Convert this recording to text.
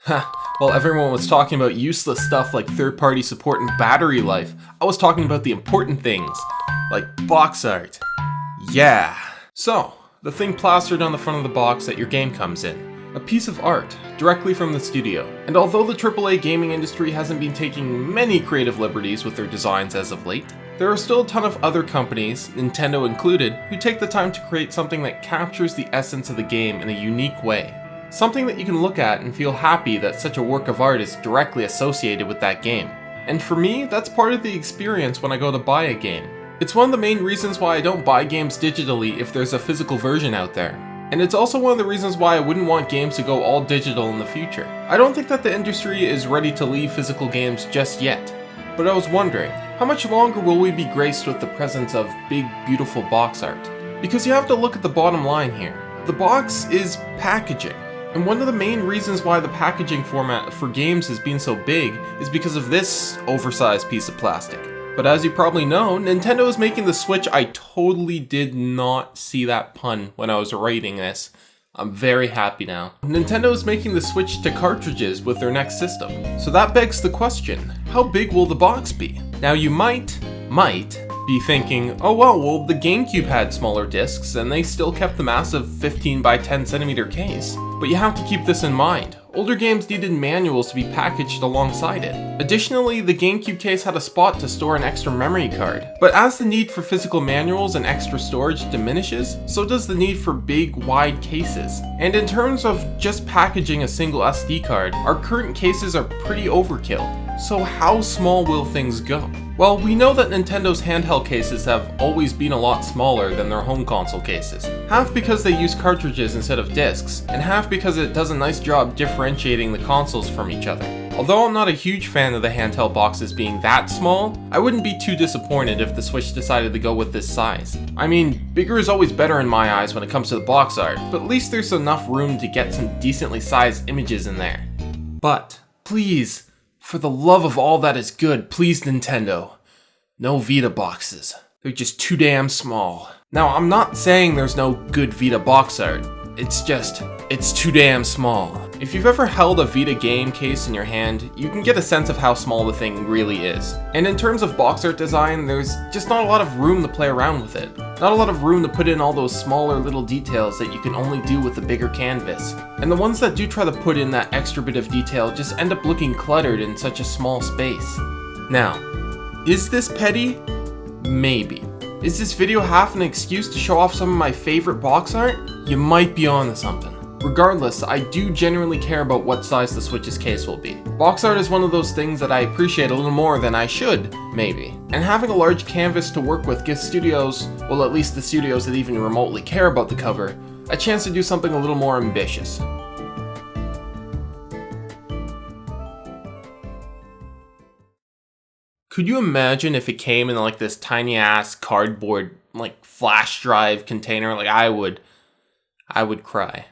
While everyone was talking about useless stuff like third-party support and battery life, I was talking about the important things, like box art. Yeah. So, the thing plastered on the front of the box that your game comes in. A piece of art, directly from the studio. And although the AAA gaming industry hasn't been taking many creative liberties with their designs as of late, there are still a ton of other companies, Nintendo included, who take the time to create something that captures the essence of the game in a unique way. Something that you can look at and feel happy that such a work of art is directly associated with that game. And for me, that's part of the experience when I go to buy a game. It's one of the main reasons why I don't buy games digitally if there's a physical version out there. And it's also one of the reasons why I wouldn't want games to go all digital in the future. I don't think that the industry is ready to leave physical games just yet. But I was wondering, how much longer will we be graced with the presence of big, beautiful box art? Because you have to look at the bottom line here. The box is packaging. And one of the main reasons why the packaging format for games has been so big is because of this oversized piece of plastic. But as you probably know, Nintendo is making the Switch. I totally did not see that pun when I was writing this. I'm very happy now. Nintendo is making the Switch to cartridges with their next system. So that begs the question, how big will the box be? Now you might be thinking, oh well, the GameCube had smaller discs and they still kept the massive 15 by 10 centimeter case. But you have to keep this in mind. Older games needed manuals to be packaged alongside it. Additionally, the GameCube case had a spot to store an extra memory card. But as the need for physical manuals and extra storage diminishes, so does the need for big, wide cases. And in terms of just packaging a single SD card, our current cases are pretty overkill. So how small will things go? Well, we know that Nintendo's handheld cases have always been a lot smaller than their home console cases. Half because they use cartridges instead of discs, and half because it does a nice job differentiating the consoles from each other. Although I'm not a huge fan of the handheld boxes being that small, I wouldn't be too disappointed if the Switch decided to go with this size. I mean, bigger is always better in my eyes when it comes to the box art, but at least there's enough room to get some decently sized images in there. But, please, for the love of all that is good, please Nintendo, no Vita boxes. They're just too damn small. Now, I'm not saying there's no good Vita box art. It's too damn small. If you've ever held a Vita game case in your hand, you can get a sense of how small the thing really is. And in terms of box art design, there's just not a lot of room to play around with it. Not a lot of room to put in all those smaller little details that you can only do with a bigger canvas. And the ones that do try to put in that extra bit of detail just end up looking cluttered in such a small space. Now, is this petty? Maybe. Is this video half an excuse to show off some of my favorite box art? You might be onto something. Regardless, I do genuinely care about what size the Switch's case will be. Box art is one of those things that I appreciate a little more than I should, maybe. And having a large canvas to work with gives studios, well at least the studios that even remotely care about the cover, a chance to do something a little more ambitious. Could you imagine if it came in like this tiny ass cardboard like flash drive container? Like I would cry.